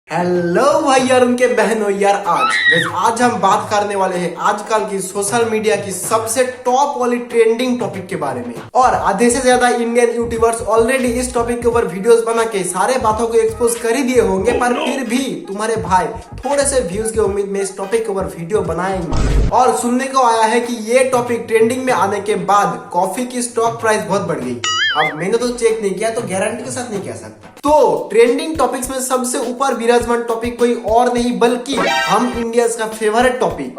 Hello भाई यार, उनके बहनों यार, आज हम बात करने वाले हैं आजकल की सोशल मीडिया की सबसे टॉप वाली ट्रेंडिंग टॉपिक के बारे में। और आधे से ज्यादा इंडियन यूट्यूबर्स ऑलरेडी इस टॉपिक के ऊपर वीडियोस बना के सारे बातों को एक्सपोज कर ही दिए होंगे, पर फिर भी तुम्हारे भाई थोड़े से व्यूज की उम्मीद में इस टॉपिक के ऊपर वीडियो बनाएंगे। और सुनने को आया है कि ये टॉपिक ट्रेंडिंग में आने के बाद कॉफी की स्टॉक प्राइस बहुत बढ़ गई। अब मैंने तो चेक नहीं किया, तो गारंटी के साथ नहीं कह सकता। तो ट्रेंडिंग टॉपिक्स में सबसे ऊपर विराजमान टॉपिक कोई और नहीं बल्कि हम इंडिया का फेवरेट टॉपिक,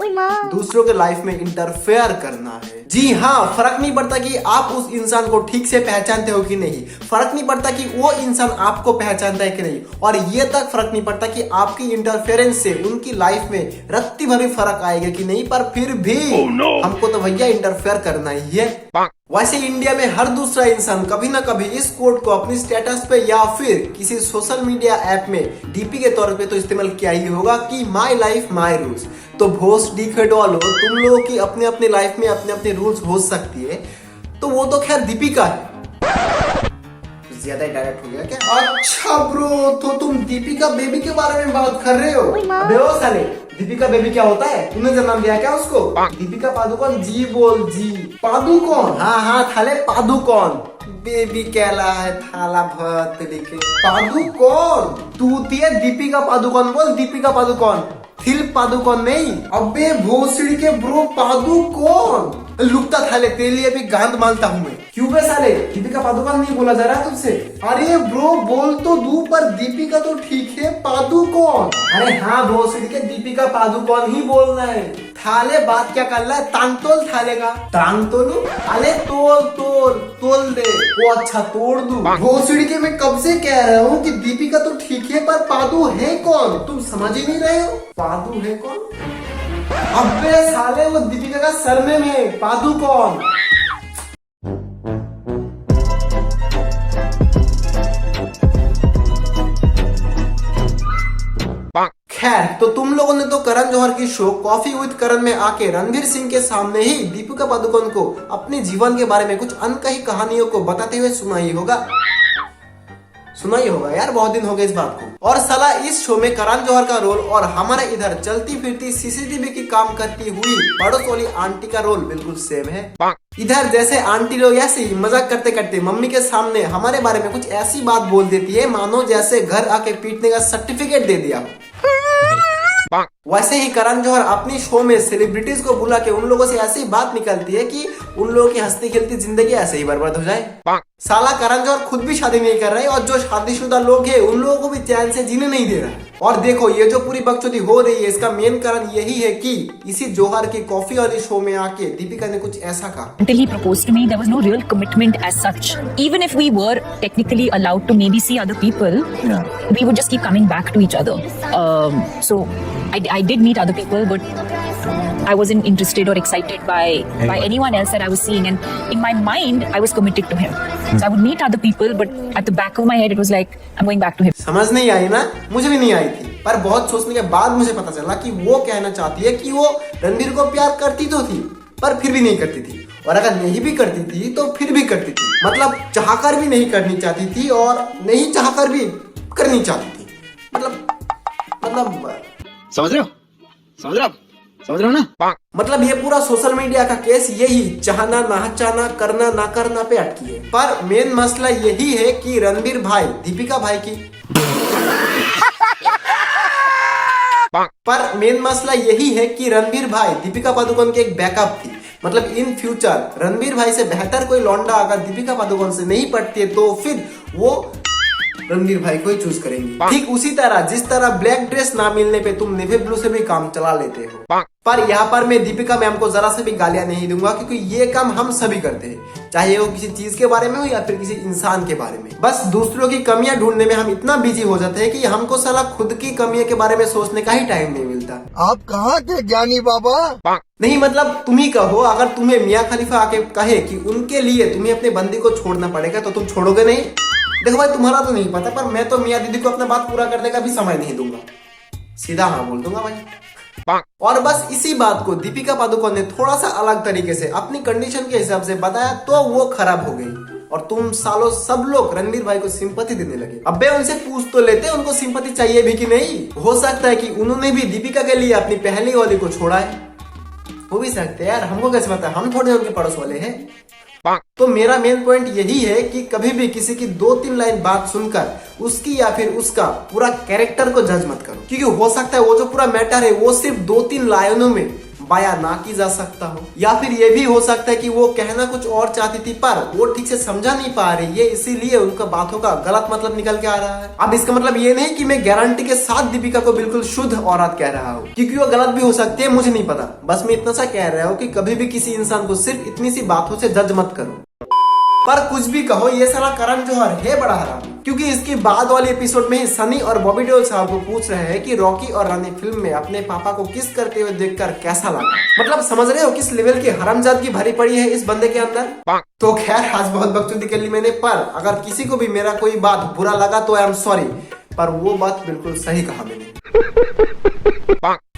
दूसरों के लाइफ में इंटरफेयर करना है। जी हाँ, फर्क नहीं पड़ता कि आप उस इंसान को ठीक से पहचानते हो कि नहीं, फर्क नहीं पड़ता कि वो इंसान आपको पहचानता है कि नहीं, और ये तक फर्क नहीं पड़ता कि आपकी इंटरफेरेंस से उनकी लाइफ में रत्ती भरी फर्क आएगा कि नहीं, पर फिर भी हमको तो भैया इंटरफेयर करना ही है। वैसे इंडिया में हर दूसरा इंसान कभी ना कभी इस कोड को अपनी स्टेटस पे या फिर किसी सोशल मीडिया ऐप में डीपी के तौर पे तो इस्तेमाल किया ही होगा कि माई लाइफ माई रूल्स। तो भोस डीखेड वालों, तुम लोगों की अपने अपने लाइफ में अपने अपने रूल्स हो सकती है, तो वो तो खैर दीपिका है। ज्यादा डायरेक्ट हो गया क्या? अच्छा ब्रो, तो तुम दीपिका बेबी के बारे में बात कर रहे हो? अबे ओ साले, दीपिका बेबी क्या होता है? तूने जो नाम दिया क्या उसको? दीपिका पादुकोण। जी बोल जी। पादुकोण? हाँ थाले पादुकोण। बेबी कहला है थाला भत लिखे पादुकोण। तू दिए दीपिका पादुकोण बोल, दीपिका पादुकोण, थिल पादुकोण नहीं। अबे भोसड़ी के ब्रो, पादुकोण लुकता थाले, तेरे लिए भी गांध मालता हूँ मैं। क्यों बे साले, दीपिका पादुकोण नहीं बोला जा रहा तुझसे? अरे ब्रो बोल तो दू, पर दीपिका तो ठीक है, पादुकोण। अरे हाँ भोसड़ी के, दीपिका पादुकोण ही बोलना है। थाले बात क्या कर रहा है? तांगतोल थाले का तांगतोलू? अरे तोल दे वो। अच्छा तोड़ दू। भोसड़ी के मैं कब से कह रहा हूँ कि दीपिका तो ठीक है, पर पादू है कौन? तुम समझ ही नहीं रहे हो, पादू है कौन? अबे साले, वो दीपिका का सरनेम है, पादुकोण। खैर, तो तुम लोगों ने तो करण जौहर की शो कॉफी विद करण में आके रणवीर सिंह के सामने ही दीपिका पादुकोण को अपने जीवन के बारे में कुछ अनकही कहानियों को बताते हुए सुना ही होगा यार, बहुत दिन हो गए इस बात को। और साला इस शो में करण जौहर का रोल और हमारे इधर चलती फिरती सीसीटीवी की काम करती हुई पड़ोस वाली आंटी का रोल बिल्कुल सेम है। इधर जैसे आंटी लोग ऐसे ही मजाक करते करते मम्मी के सामने हमारे बारे में कुछ ऐसी बात बोल देती है मानो जैसे घर आके पीटने का सर्टिफिकेट दे दिया। वैसे ही करण जौहर अपनी शो में सेलिब्रिटीज को बुला के उन लोगों से ऐसी बात निकलती है कि उन लोगों की हंसती खेलती जिंदगी ऐसे ही बर्बाद हो जाए। साला करण जौहर खुद भी शादी नहीं कर रहे और जो शादीशुदा लोग हैं उन लोगों को भी चैन से जीने नहीं दे रहा है। और देखो, ये जो पूरी बकचोदी हो रही है, इसका मेन कारण यही है कि इसी जौहर की कॉफी वाली शो में आके दीपिका ने कुछ ऐसा कहा। Until he proposed to me, there was no real commitment as such. Even if we were technically allowed to maybe see other people, we would just keep coming back to each other. So I did meet other people, but I wasn't interested or excited by anyone else that I was seeing, and in my mind I was committed to him. So I would meet other people, but at the back of my head it was like I'm going back to him. समझ नहीं आई ना? मुझे भी नहीं आई थी, पर बहुत सोचने के बाद मुझे पता चला कि वो कहना चाहती है कि वो रणवीर को प्यार करती तो थी, पर फिर भी नहीं करती थी, और अगर नहीं भी करती थी तो फिर भी करती थी। मतलब चाहकर भी नहीं करनी चाहती थी और नहीं चाहकर भी करनी चाहती थी। मतलब समझ रहे हो ना? मतलब ये पूरा सोशल मीडिया का केस यही चाहना ना चाहना, करना ना करना पे अटकी है। पर मेन मसला यही है कि रणवीर भाई दीपिका भाई की रणवीर भाई दीपिका पादुकोण की एक बैकअप थी। मतलब इन फ्यूचर रणवीर भाई से बेहतर कोई लौंडा अगर दीपिका पादुकोण से नहीं पटती है तो फिर वो रणवीर भाई को ही चूज करेंगी। ठीक उसी तरह जिस तरह ब्लैक ड्रेस ना मिलने पे तुम नेवी ब्लू से भी काम चला लेते हो। पर यहाँ पर मैं दीपिका मैम को जरा से भी गालियां नहीं दूंगा, क्योंकि ये काम हम सभी करते हैं, चाहे वो किसी चीज के बारे में हो या फिर किसी इंसान के बारे में। बस दूसरों की कमियां ढूंढने में हम इतना बिजी हो जाते हैं कि हमको साला खुद की कमियों के बारे में सोचने का ही टाइम नहीं मिलता। आप कहाँ के ज्ञानी बाबा? नहीं मतलब तुम ही कहो, अगर तुम्हें मियाँ खलीफा आके कहे कि उनके लिए तुम्हें अपने बंदी को छोड़ना पड़ेगा तो तुम छोड़ोगे नहीं? देखो भाई, तुम्हारा तो नहीं पता, पर मैं तो मियाँ दीदी को अपना बात पूरा करने का भी समय नहीं दूंगा, सीधा हाँ बोल दूंगा भाई। और बस इसी बात को दीपिका पादुकोण ने थोड़ा सा अलग तरीके से अपनी कंडीशन के हिसाब से बताया तो वो खराब हो गई। और तुम सालों सब लोग रणवीर भाई को सिंपैथी देने लगे। अबे उनसे पूछ तो लेते उनको सिंपैथी चाहिए भी कि नहीं। हो सकता है कि उन्होंने भी दीपिका के लिए अपनी पहली वाली को छोड़ा है, हो भी सकते हैं यार, हमको कैसे पता, हम थोड़े उनके पड़ोस वाले हैं। तो मेरा मेन पॉइंट यही है कि कभी भी किसी की 2-3 लाइन बात सुनकर उसकी या फिर उसका पूरा कैरेक्टर को जज मत करो, क्योंकि हो सकता है वो जो पूरा मैटर है वो सिर्फ 2-3 लाइनों में बयां ना की जा सकता हो, या फिर ये भी हो सकता है कि वो कहना कुछ और चाहती थी पर वो ठीक से समझा नहीं पा रही है, इसीलिए उनका बातों का गलत मतलब निकल के आ रहा है। अब इसका मतलब ये नहीं कि मैं गारंटी के साथ दीपिका को बिल्कुल शुद्ध औरत कह रहा हूँ, क्योंकि वो गलत भी हो सकती है, मुझे नहीं पता। बस मैं इतना सा कह रहा हूँ कि कभी भी किसी इंसान को सिर्फ इतनी सी बातों से जज मत करो। पर कुछ भी कहो, ये साला करण जौहर है बड़ा हराम, क्योंकि इसके बाद वाले एपिसोड में ही सनी और बॉबी देओल साहब को पूछ रहे हैं कि रॉकी और रानी फिल्म में अपने पापा को किस करते हुए देखकर कैसा लगा। मतलब समझ रहे हो किस लेवल की हरामजादगी भरी पड़ी है इस बंदे के अंदर। तो खैर आज बहुत बकचोदी कर ली मैंने, पर अगर किसी को भी मेरा कोई बात बुरा लगा तो आई एम सॉरी, पर वो बात बिल्कुल सही कहा मैंने।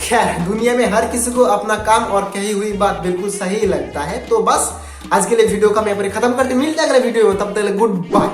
खैर दुनिया में हर किसी को अपना काम और कही हुई बात बिल्कुल सही लगता है। तो बस आज के लिए वीडियो का मैं खत्म करते, मिलते हैं अगले वीडियो में, तब तक गुड बाय।